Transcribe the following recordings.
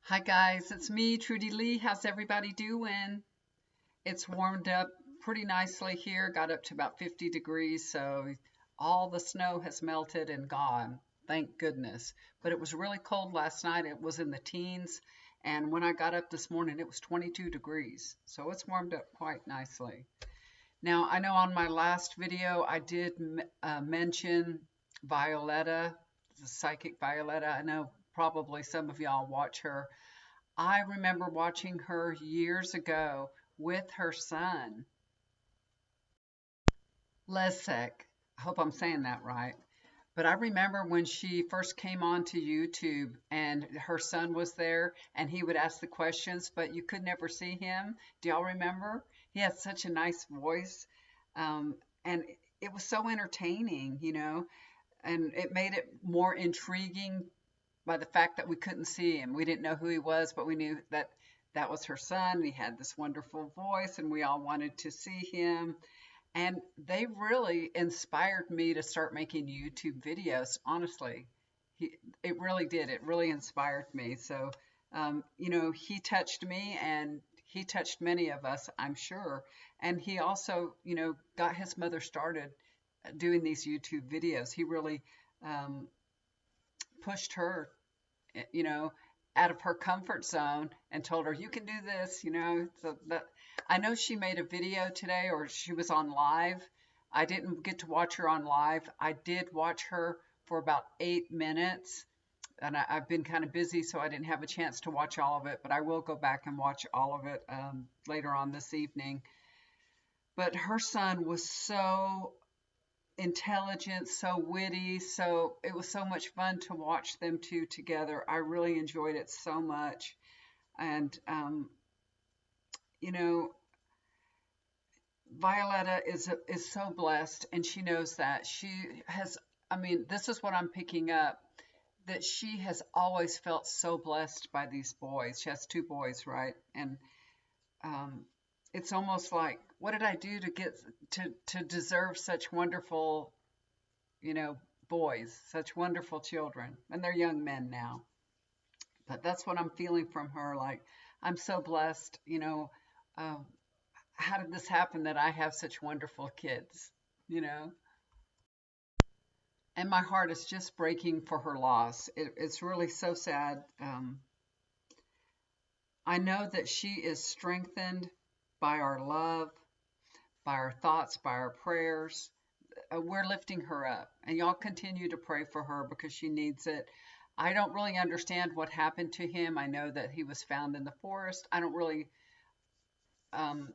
Hi guys, it's me, Trudy Lee. How's everybody doing? It's warmed up pretty nicely here, got up to about 50 degrees, so all the snow has melted and gone. Thank goodness. But it was really cold last night. It was in the teens, and when I got up this morning, it was 22 degrees. So it's warmed up quite nicely. Now, I know on my last video I did mention Violetta, the psychic Violetta. I know probably some of y'all watch her. I remember watching her years ago with her son, Lesek. I hope I'm saying that right. But I remember when she first came onto YouTube and her son was there and he would ask the questions, but you could never see him. Do y'all remember? He had such a nice voice. And it was so entertaining, and it made it more intriguing by the fact that we couldn't see him. We didn't know who he was, but we knew that that was her son. He had this wonderful voice, and we all wanted to see him. And they really inspired me to start making YouTube videos, honestly. It really did. It really inspired me. So, he touched me and he touched many of us, I'm sure. And he also, got his mother started doing these YouTube videos. He really pushed her you know, out of her comfort zone and told her, you can do this. So that I know she made a video today or she was on live. I didn't get to watch her on live. I did watch her for about 8 minutes and I've been kind of busy, so I didn't have a chance to watch all of it, but I will go back and watch all of it later on this evening. But her son was so intelligent, so witty, so it was so much fun to watch them two together. I really enjoyed it so much. And you know, Violetta is so blessed, and she knows that. She has, I mean, this is what I'm picking up, that she has always felt so blessed by these boys. She has two boys, right? And um, it's almost like, what did I do to get to deserve such wonderful, you know, boys, such wonderful children, and they're young men now. But that's what I'm feeling from her. Like, I'm so blessed, Um, how did this happen that I have such wonderful kids, you know? And my heart is just breaking for her loss. It's really so sad. I know that she is strengthened by our love, by our thoughts, by our prayers. We're lifting her up, and y'all continue to pray for her because she needs it. I don't really understand what happened to him. I know that he was found in the forest. I don't really, um,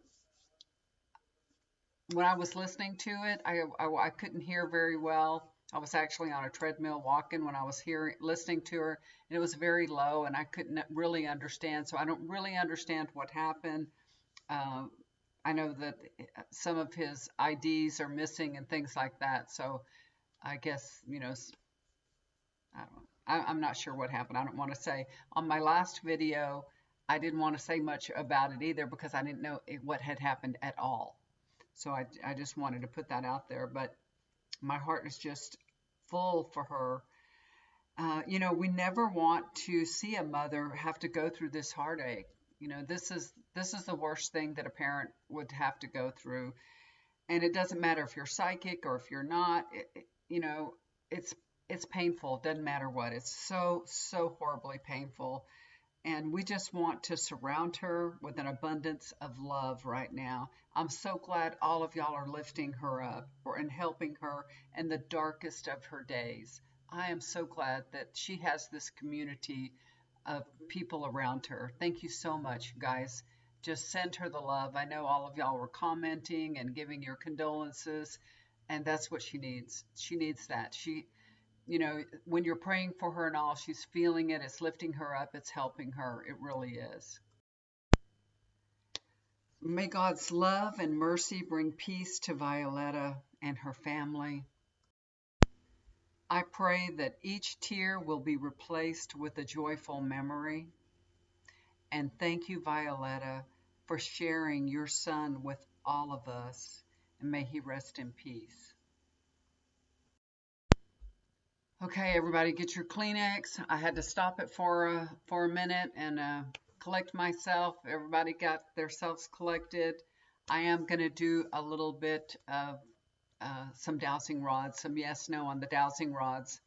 when I was listening to it, I couldn't hear very well. I was actually on a treadmill walking when I was listening to her, and it was very low, and I couldn't really understand. So I don't really understand what happened. Um, I know that some of his IDs are missing and things like that. So I guess, I don't, I'm not sure what happened. I don't want to say. On my last video, I didn't want to say much about it either because I didn't know what had happened at all. So I just wanted to put that out there. But my heart is just full for her. We never want to see a mother have to go through this heartache. This is the worst thing that a parent would have to go through. And it doesn't matter if you're psychic or if you're not. It's it's painful. It doesn't matter what. It's so horribly painful. And we just want to surround her with an abundance of love right now. I'm so glad all of y'all are lifting her up and helping her in the darkest of her days. I am so glad that she has this community of people around her. Thank you so much, guys. Just send her the love. I know all of y'all were commenting and giving your condolences, and that's what she needs. She needs that. When you're praying for her and all, she's feeling it. It's lifting her up. It's helping her. It really is. May God's love and mercy bring peace to Violetta and her family. I pray that each tear will be replaced with a joyful memory. And thank you, Violetta, for sharing your son with all of us. And may he rest in peace. Okay, everybody, get your Kleenex. I had to stop it for a minute and collect myself. Everybody got themselves collected. I am going to do a little bit of some dowsing rods, some yes, no on the dowsing rods.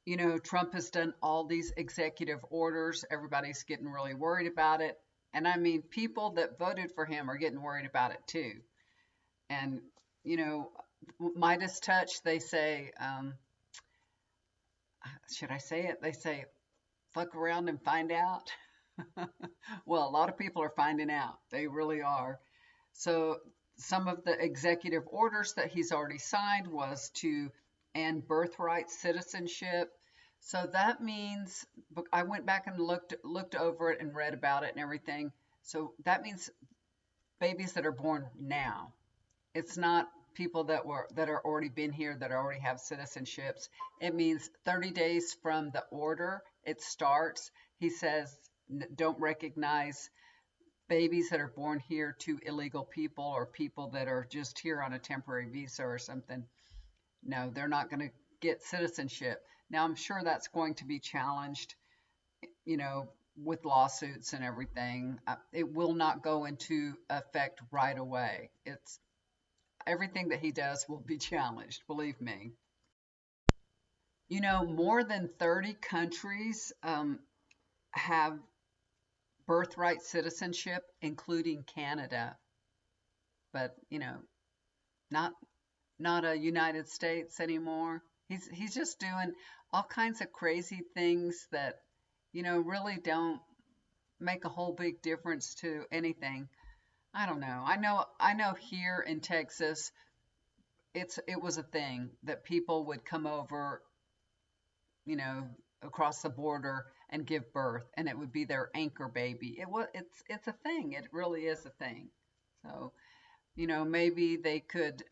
You know, Trump has done all these executive orders. Everybody's getting really worried about it. And I mean, people that voted for him are getting worried about it too. And, you know, Midas touch, they say, should I say it? They say, fuck around and find out. Well, a lot of people are finding out. They really are. So, some of the executive orders that he's already signed was to end birthright citizenship. So that means I went back and looked over it and read about it and everything. So that means babies that are born now. It's not people that are already been here that already have citizenships. It means 30 days from the order it starts. He says don't recognize babies that are born here to illegal people or people that are just here on a temporary visa or something. No, they're not going to get citizenship. Now, I'm sure that's going to be challenged, you know, with lawsuits and everything. It will not go into effect right away. It's everything that he does will be challenged, believe me. You know, more than 30 countries have birthright citizenship, including Canada, but you know, not not a United States anymore. He's just doing all kinds of crazy things that, you know, really don't make a whole big difference to anything. I don't know. I know here in Texas, it was a thing that people would come over, you know, across the border and give birth, and it would be their anchor baby. It's a thing. It really is a thing. So, you know, maybe they could,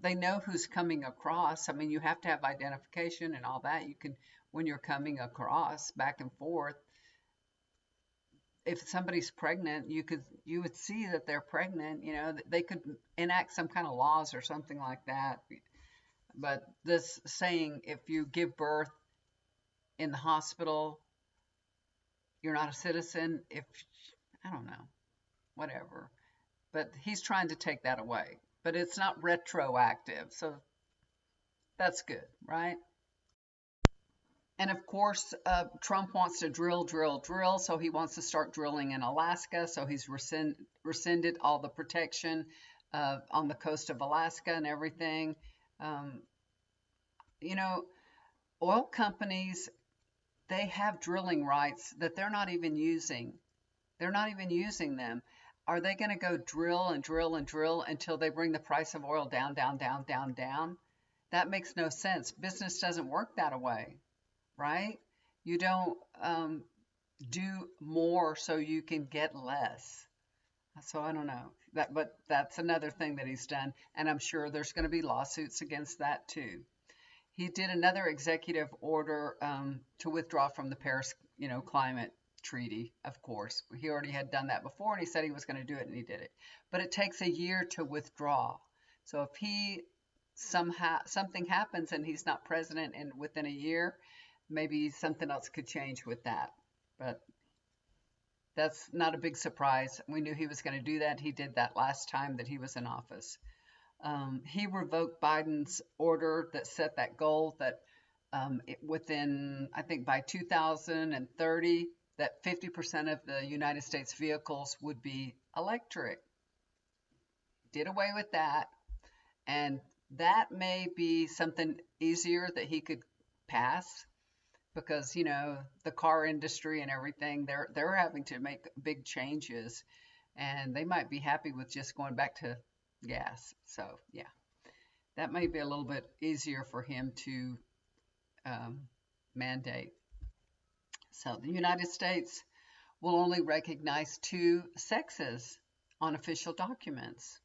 they know who's coming across. I mean, you have to have identification and all that. You can, when you're coming across back and forth, if somebody's pregnant, you would see that they're pregnant, you know, they could enact some kind of laws or something like that. But this saying, if you give birth in the hospital, you're not a citizen, if, I don't know, whatever. But he's trying to take that away. But it's not retroactive, so that's good, right? And of course, Trump wants to drill, drill, drill. So he wants to start drilling in Alaska. So he's rescinded all the protection on the coast of Alaska and everything. Um, you know, oil companies, they have drilling rights that they're not even using. They're not even using them. Are they going to go drill and drill and drill until they bring the price of oil down, down, down, down, down? That makes no sense. Business doesn't work that way, right? You don't do more so you can get less. So I don't know that, but that's another thing that he's done, and I'm sure there's going to be lawsuits against that too. He did another executive order to withdraw from the Paris, you know, climate treaty. Of course, he already had done that before, and he said he was going to do it, and he did it. But it takes a year to withdraw. So if he somehow something happens and he's not president in within a year, maybe something else could change with that. But that's not a big surprise. We knew he was going to do that. He did that last time that he was in office. He revoked Biden's order that set that goal that within, I think by 2030, that 50% of the United States vehicles would be electric. Did away with that. And that may be something easier that he could pass because, you know, the car industry and everything, they're having to make big changes and they might be happy with just going back to gas. So, yeah, that may be a little bit easier for him to mandate. So, the United States will only recognize two sexes on official documents.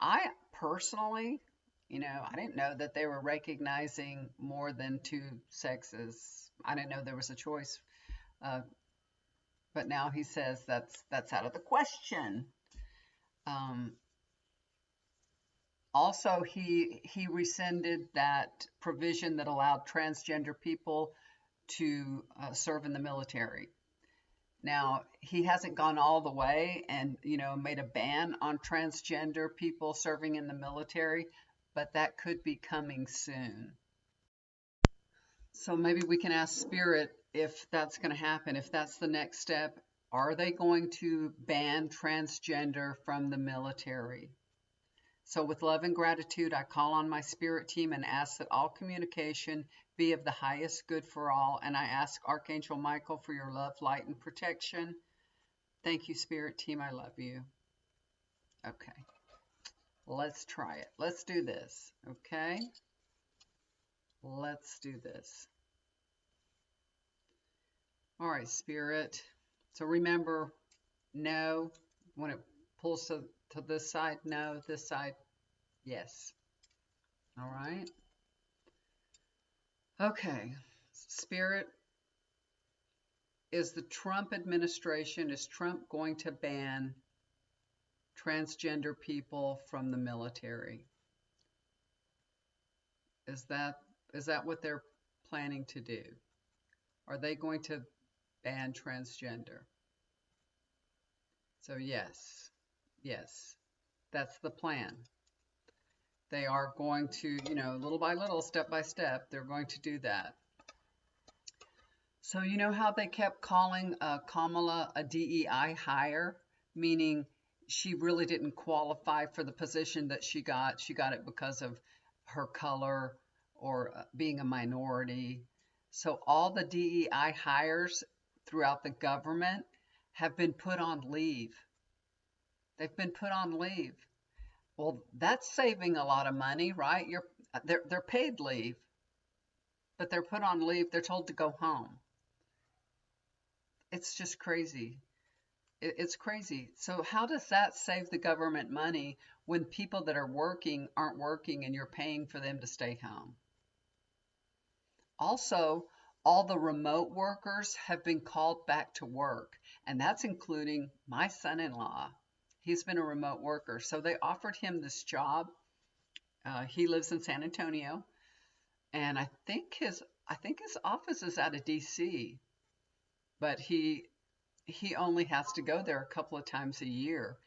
I personally, you know, I didn't know that they were recognizing more than two sexes. I didn't know there was a choice. Uh, but now he says that's out of the question. Um, Also, he rescinded that provision that allowed transgender people to serve in the military. Now, he hasn't gone all the way and, made a ban on transgender people serving in the military, but that could be coming soon. So maybe we can ask Spirit if that's going to happen, if that's the next step. Are they going to ban transgender from the military? So, with love and gratitude, I call on my spirit team and ask that all communication be of the highest good for all. And I ask Archangel Michael for your love, light, and protection. Thank you, spirit team. I love you. Okay, let's try it. Let's do this. Okay, let's do this. All right, spirit. So remember, no, when it pulls to this side, no, this side, yes. All right. Okay, spirit, is the Trump administration, is Trump going to ban transgender people from the military? Is that what they're planning to do? Are they going to ban transgender? So yes, yes, that's the plan. They are going to, little by little, step by step, they're going to do that. So you know how they kept calling Kamala a DEI hire, meaning she really didn't qualify for the position that she got. She got it because of her color or being a minority. So all the DEI hires throughout the government have been put on leave. They've been put on leave. Well, that's saving a lot of money, right? They're paid leave, but they're put on leave. They're told to go home. It's just crazy. It's crazy. So how does that save the government money when people that are working aren't working and you're paying for them to stay home? Also, all the remote workers have been called back to work, and that's including my son-in-law. He's been a remote worker. So they offered him this job. He lives in San Antonio, and I think his office is out of DC, but he only has to go there a couple of times a year.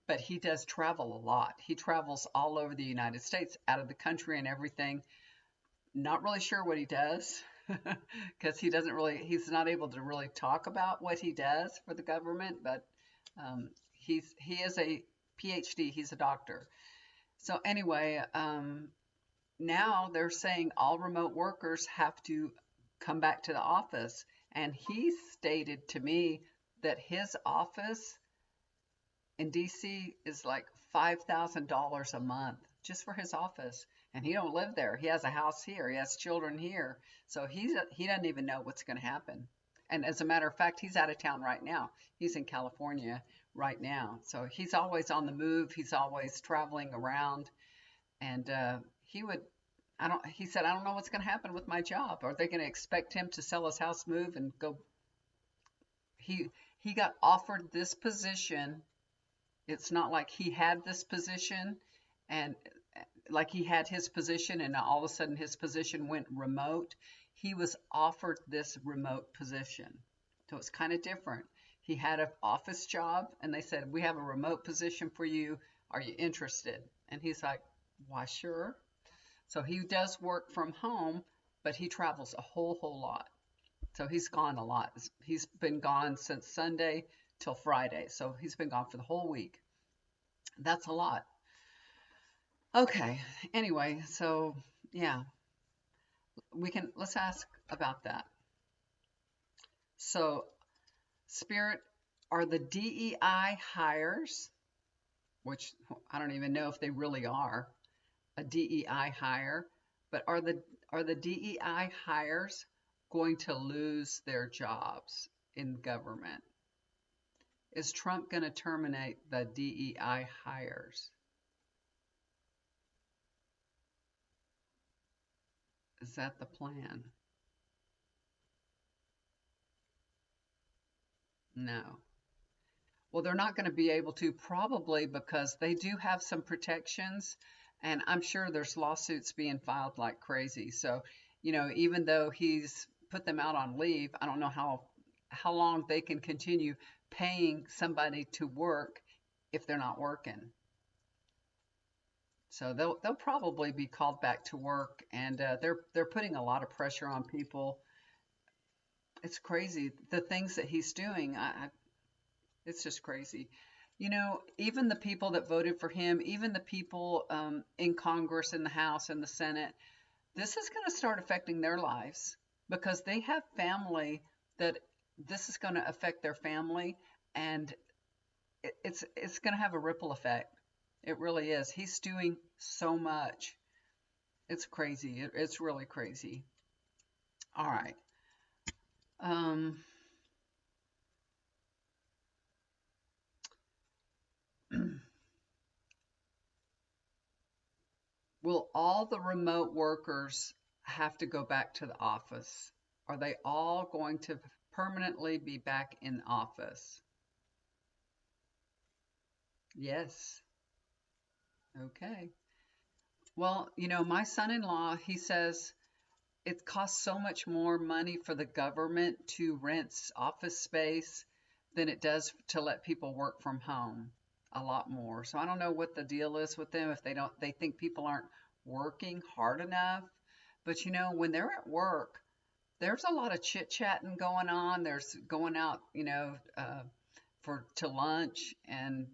But he does travel a lot. He travels all over the United States, out of the country and everything. Not really sure what he does because he's not able to really talk about what he does for the government, but he is a PhD. He's a doctor. So anyway, now they're saying all remote workers have to come back to the office. And he stated to me that his office in DC is like $5,000 a month just for his office. And he don't live there. He has a house here. He has children here. So he doesn't even know what's going to happen. And as a matter of fact, he's out of town right now. He's in California right now. So he's always on the move. He's always traveling around. And he said, I don't know what's going to happen with my job. Are they going to expect him to sell his house, move, and go? He got offered this position. It's not like he had this position and like he had his position and all of a sudden his position went remote. He was offered this remote position. So it's kind of different. He had an office job and they said, we have a remote position for you. Are you interested? And he's like, why, sure. So he does work from home, but he travels a whole lot. So he's gone a lot. He's been gone since Sunday till Friday. So he's been gone for the whole week. That's a lot. Okay. Anyway, so yeah, let's ask about that. So, Spirit, are the DEI hires, which I don't even know if they really are a DEI hire, but are the DEI hires going to lose their jobs in government? Is Trump going to terminate the DEI hires? Is that the plan? No. Well, they're not going to be able to, probably because they do have some protections, And I'm sure there's lawsuits being filed like crazy. So, even though he's put them out on leave, I don't know how long they can continue paying somebody to work if they're not working. So they'll probably be called back to work, and they're putting a lot of pressure on people. It's crazy the things that he's doing. It's just crazy. Even the people that voted for him, even the people in Congress, in the House, and the Senate, this is going to start affecting their lives because they have family that this is going to affect their family, and it's going to have a ripple effect. It really is. He's doing so much. It's crazy. It's really crazy. All right. Um, will all the remote workers have to go back to the office? Are they all going to permanently be back in office? Yes. Okay. Well, my son-in-law, he says it costs so much more money for the government to rent office space than it does to let people work from home. A lot more. So I don't know what the deal is with them if they think people aren't working hard enough. But when they're at work, there's a lot of chit-chatting going on. There's going out, for to lunch and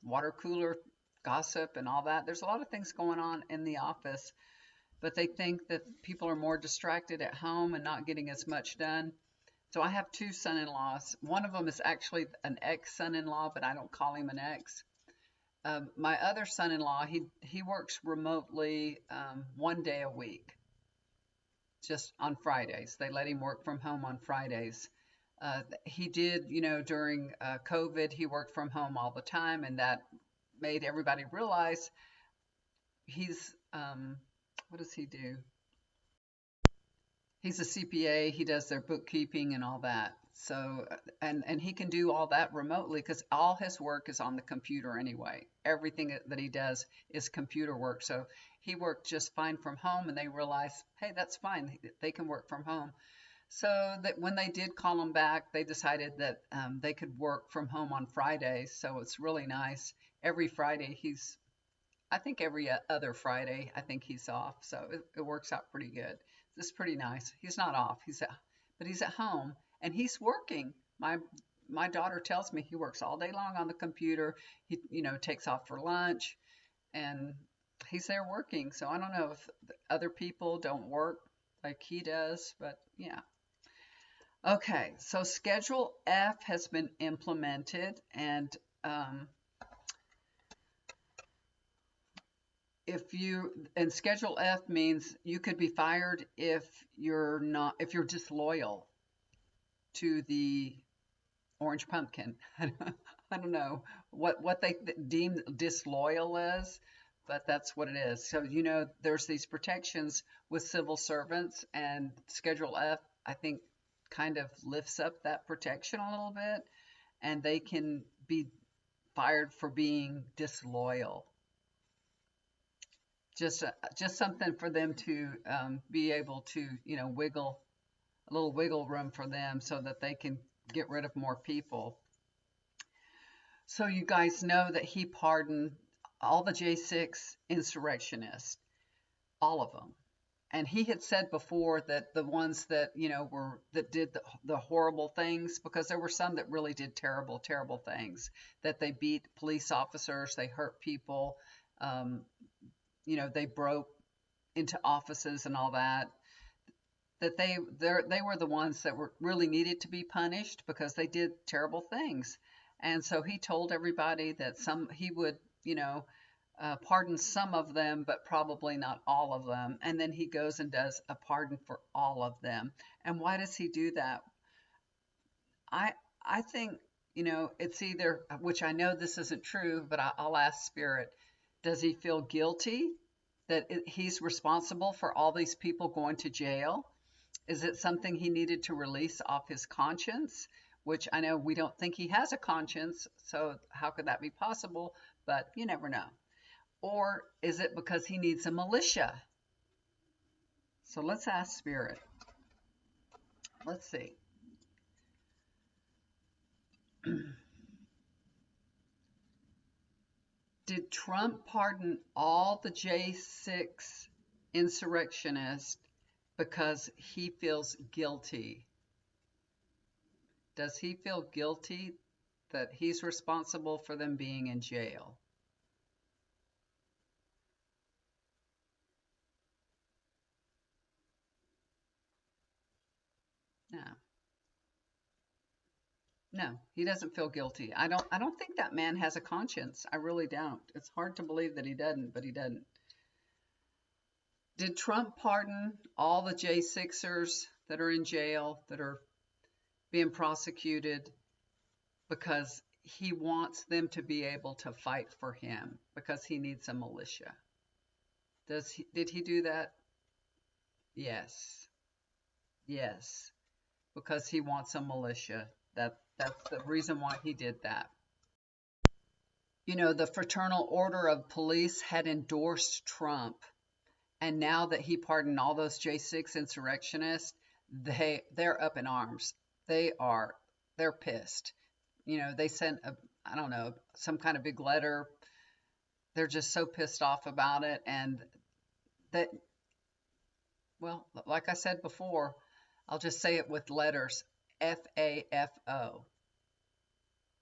water cooler gossip and all that. There's a lot of things going on in the office, but they think that people are more distracted at home and not getting as much done. So I have two son-in-laws. One of them is actually an ex-son-in-law, but I don't call him an ex. My other son-in-law, he works remotely 1 day a week, just on Fridays. They let him work from home on Fridays. He did, during COVID, he worked from home all the time, and that made everybody realize he's, what does he do? He's a CPA. He does their bookkeeping and all that. So, and he can do all that remotely because all his work is on the computer anyway. Everything that he does is computer work. So he worked just fine from home, and they realized, hey, that's fine. They can work from home. So that when they did call him back, they decided that they could work from home on Fridays. So it's really nice. Every Friday, I think every other Friday, I think he's off. So it works out pretty good. It's pretty nice. He's not off. But he's at home and he's working. My daughter tells me he works all day long on the computer. He, takes off for lunch and he's there working. So I don't know if other people don't work like he does, but yeah. Okay, so Schedule F has been implemented, and Schedule F means you could be fired if you're disloyal to the Orange Pumpkin. I don't know what they deem disloyal is, but that's what it is. So there's these protections with civil servants, and Schedule F, I think, kind of lifts up that protection a little bit, and they can be fired for being disloyal. Just something for them to be able to, wiggle a little wiggle room for them so that they can get rid of more people. So you guys know that he pardoned all the J6 insurrectionists, all of them. And he had said before that the ones that, that did the horrible things, because there were some that really did terrible, terrible things, that they beat police officers, they hurt people, they broke into offices and all that, that they were the ones that were really needed to be punished because they did terrible things. And so he told everybody that he would, pardon some of them, but probably not all of them. And then he goes and does a pardon for all of them. And why does he do that? I think, it's either, which I know this isn't true, but I'll ask Spirit, does he feel guilty that he's responsible for all these people going to jail? Is it something he needed to release off his conscience? Which I know we don't think he has a conscience, so how could that be possible? But you never know. Or is it because he needs a militia? So let's ask Spirit. Let's see. Did Trump pardon all the J6 insurrectionists because he feels guilty? Does he feel guilty that he's responsible for them being in jail? No. No, he doesn't feel guilty. I don't think that man has a conscience. I really don't. It's hard to believe that he doesn't, but he doesn't. Did Trump pardon all the J6ers that are in jail, that are being prosecuted because he wants them to be able to fight for him because he needs a militia? Did he do that? Yes. Yes. Because he wants a militia. That's the reason why he did that. You know, the Fraternal Order of Police had endorsed Trump, and now that he pardoned all those J6 insurrectionists, they're up in arms. They're pissed. You know, they sent I don't know, some kind of big letter. They're just so pissed off about it, and that, well, like I said before, I'll just say it with letters. FAFO.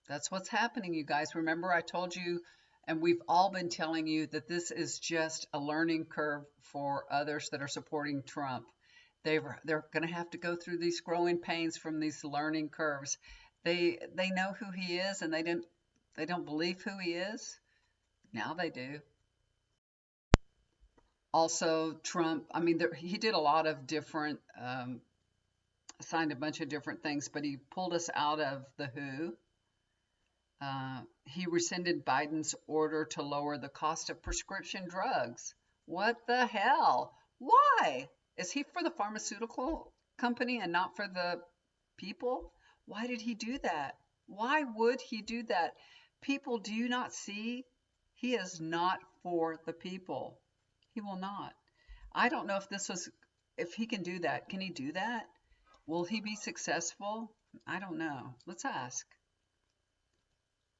That's what's happening, you guys. Remember, I told you, and we've all been telling you, that this is just a learning curve for others that are supporting Trump. They're going to have to go through these growing pains from these learning curves. They know who he is, and they don't believe who he is. Now they do. Also, Trump, I mean, he did a lot of different, signed a bunch of different things, but he pulled us out of the WHO. He rescinded Biden's order to lower the cost of prescription drugs. What the hell? Why? Is he for the pharmaceutical company and not for the people? Why did he do that? Why would he do that? People, do you not see? He is not for the people. He will not. I don't know if he can do that. Can he do that? Will he be successful? I don't know. Let's ask.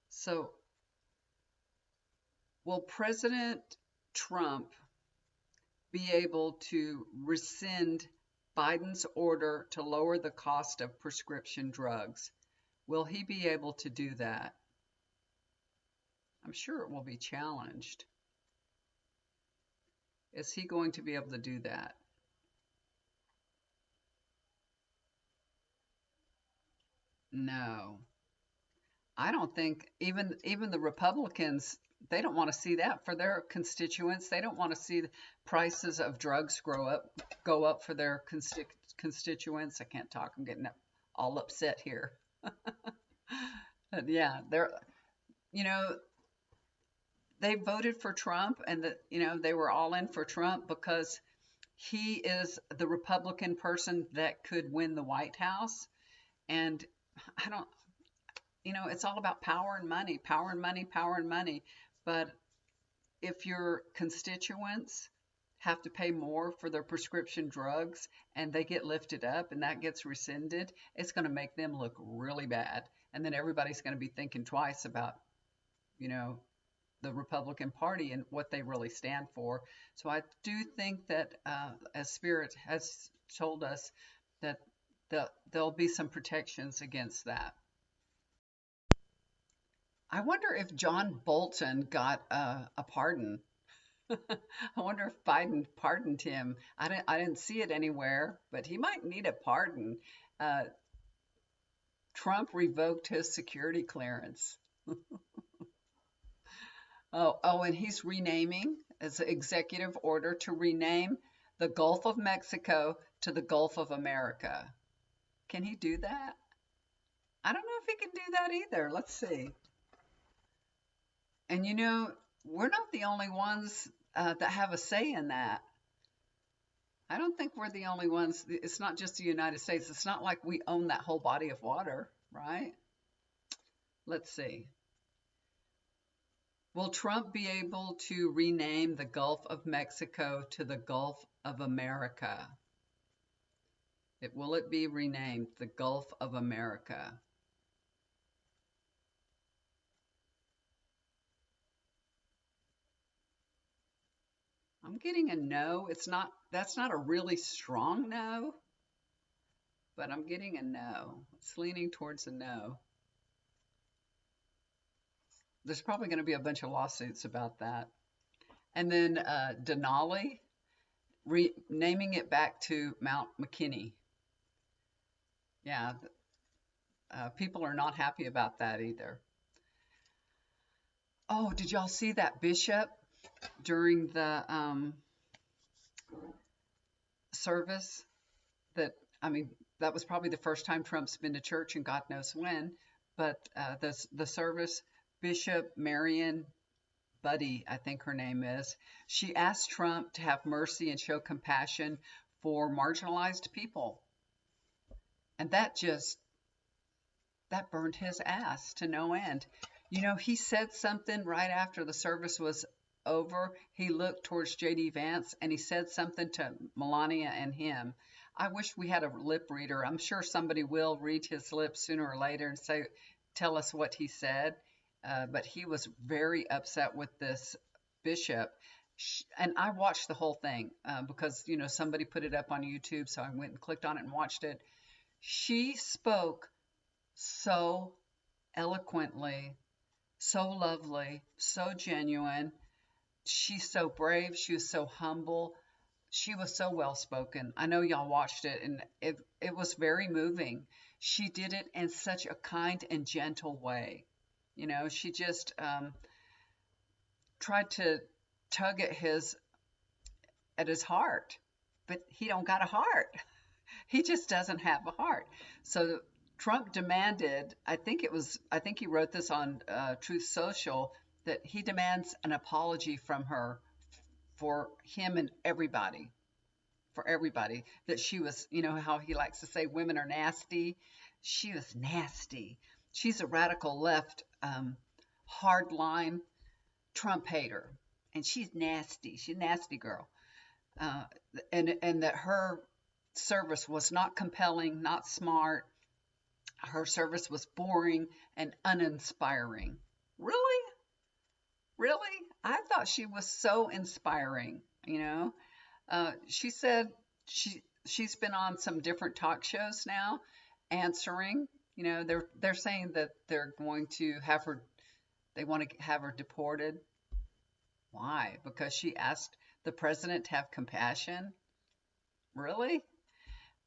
So, will President Trump be able to rescind Biden's order to lower the cost of prescription drugs? Will he be able to do that? I'm sure it will be challenged. Is he going to be able to do that? No. I don't think even the Republicans, they don't want to see that for their constituents. They don't want to see the prices of drugs go up for their constituents. I can't talk. I'm getting all upset here. Yeah, you know, they voted for Trump, and they were all in for Trump because he is the Republican person that could win the White House. And I don't, it's all about power and money, power and money, power and money. But if your constituents have to pay more for their prescription drugs and they get lifted up and that gets rescinded, it's going to make them look really bad. And then everybody's going to be thinking twice about, you know, the Republican Party and what they really stand for. So I do think that, as Spirit has told us, that there'll be some protections against that. I wonder if John Bolton got a pardon. I wonder if Biden pardoned him. I didn't see it anywhere, but he might need a pardon. Uh, Trump revoked his security clearance. And he's renaming as an executive order to rename the Gulf of Mexico to the Gulf of America. Can he do that? I don't know if he can do that either. Let's see. And we're not the only ones that have a say in that. I don't think we're the only ones. It's not just the United States. It's not like we own that whole body of water, right? Let's see. Will Trump be able to rename the Gulf of Mexico to the Gulf of America? Will it be renamed the Gulf of America? I'm getting a no. That's not a really strong no, but I'm getting a no. It's leaning towards a no. There's probably going to be a bunch of lawsuits about that. And then Denali, naming it back to Mount McKinney. Yeah, people are not happy about that either. Oh, did y'all see that bishop during the service? That, I mean, that was probably the first time Trump's been to church and God knows when. But the service, Bishop Marion Budde, I think her name is, she asked Trump to have mercy and show compassion for marginalized people. And that burned his ass to no end. You know, he said something right after the service was over. He looked towards J.D. Vance and he said something to Melania and him. I wish we had a lip reader. I'm sure somebody will read his lips sooner or later and tell us what he said. But he was very upset with this bishop. And I watched the whole thing because, you know, somebody put it up on YouTube. So I went and clicked on it and watched it. She spoke so eloquently, so lovely, so genuine. She's so brave. She was so humble. She was so well spoken. I know y'all watched it, and it was very moving. She did it in such a kind and gentle way. You know, she just tried to tug at his heart, but he don't got a heart. He just doesn't have a heart. So Trump demanded, I think he wrote this on Truth Social, that he demands an apology from her for him and everybody, that she was, you know, how he likes to say women are nasty. She was nasty. She's a radical left, hardline Trump hater, and she's nasty. She's a nasty girl. And that her service was not compelling, not smart. Her service was boring and uninspiring. Really? Really? I thought she was so inspiring, you know. She said she's been on some different talk shows now answering. You know, they're saying that they're going to have her, they want to have her deported. Why? Because she asked the president to have compassion? Really?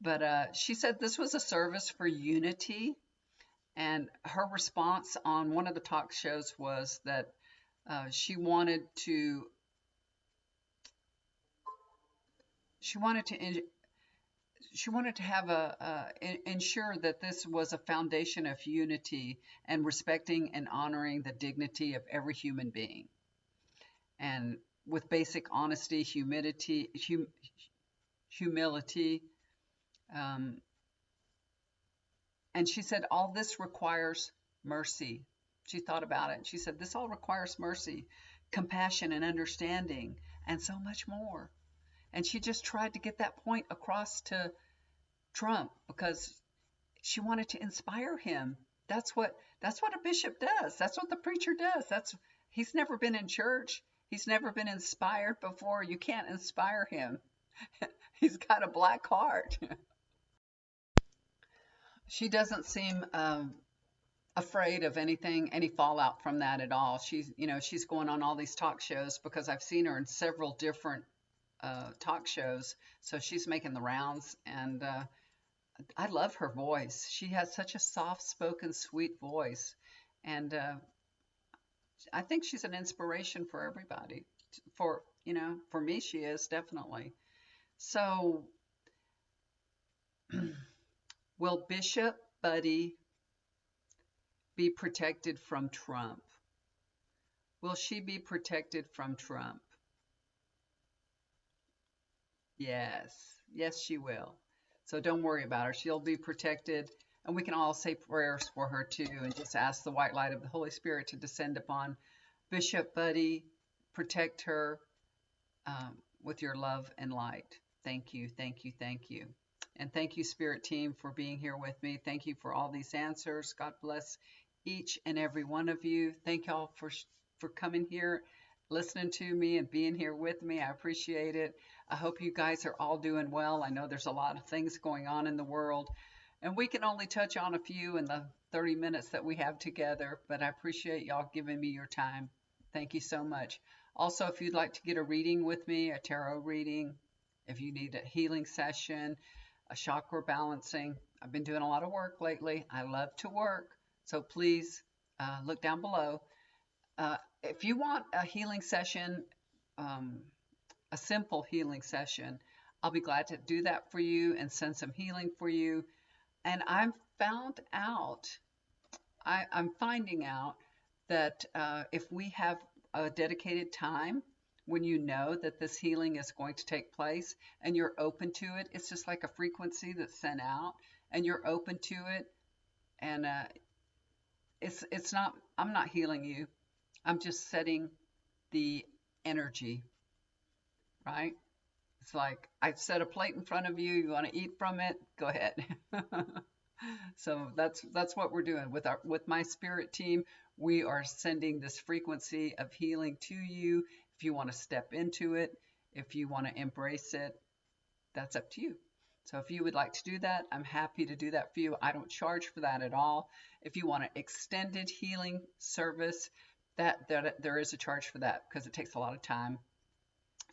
But she said this was a service for unity. And her response on one of the talk shows was that she wanted to have ensure that this was a foundation of unity and respecting and honoring the dignity of every human being, and with basic honesty, humility. And she said all this requires mercy. She thought about it. She said this all requires mercy, compassion, and understanding, and so much more. And she just tried to get that point across to Trump because she wanted to inspire him. That's what a bishop does. That's what the preacher does. He's never been in church. He's never been inspired before. You can't inspire him. He's got a black heart. She doesn't seem afraid of any fallout from that at all. She's going on all these talk shows because I've seen her in several different talk shows. So she's making the rounds, and I love her voice. She has such a soft-spoken, sweet voice, and I think she's an inspiration for everybody. For me, she is definitely. So, will Bishop Budde be protected from Trump? Will she be protected from Trump? Yes. Yes, she will. So don't worry about her. She'll be protected. And we can all say prayers for her too and just ask the white light of the Holy Spirit to descend upon Bishop Budde, protect her with your love and light. Thank you, thank you, thank you. And thank you, Spirit Team, for being here with me. Thank you for all these answers. God bless each and every one of you. Thank y'all for coming here, listening to me, and being here with me. I appreciate it. I hope you guys are all doing well. I know there's a lot of things going on in the world, and we can only touch on a few in the 30 minutes that we have together, but I appreciate y'all giving me your time. Thank you so much. Also, if you'd like to get a reading with me, a tarot reading, if you need a healing session, a chakra balancing, I've been doing a lot of work lately. I love to work, so please look down below. If you want a healing session, a simple healing session, I'll be glad to do that for you and send some healing for you. And I'm finding out that if we have a dedicated time when you know that this healing is going to take place and you're open to it, it's just like a frequency that's sent out and you're open to it. And it's not, I'm not healing you. I'm just setting the energy, right? It's like I've set a plate in front of you. You want to eat from it? Go ahead. So that's what we're doing with my spirit team. We are sending this frequency of healing to you. If you want to step into it, if you want to embrace it, that's up to you. So if you would like to do that, I'm happy to do that for you. I don't charge for that at all. If you want an extended healing service, that there is a charge for that because it takes a lot of time.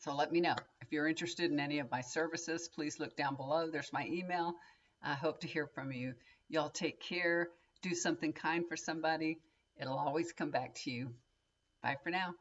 So let me know. If you're interested in any of my services, please look down below. There's my email. I hope to hear from you. Y'all take care. Do something kind for somebody. It'll always come back to you. Bye for now.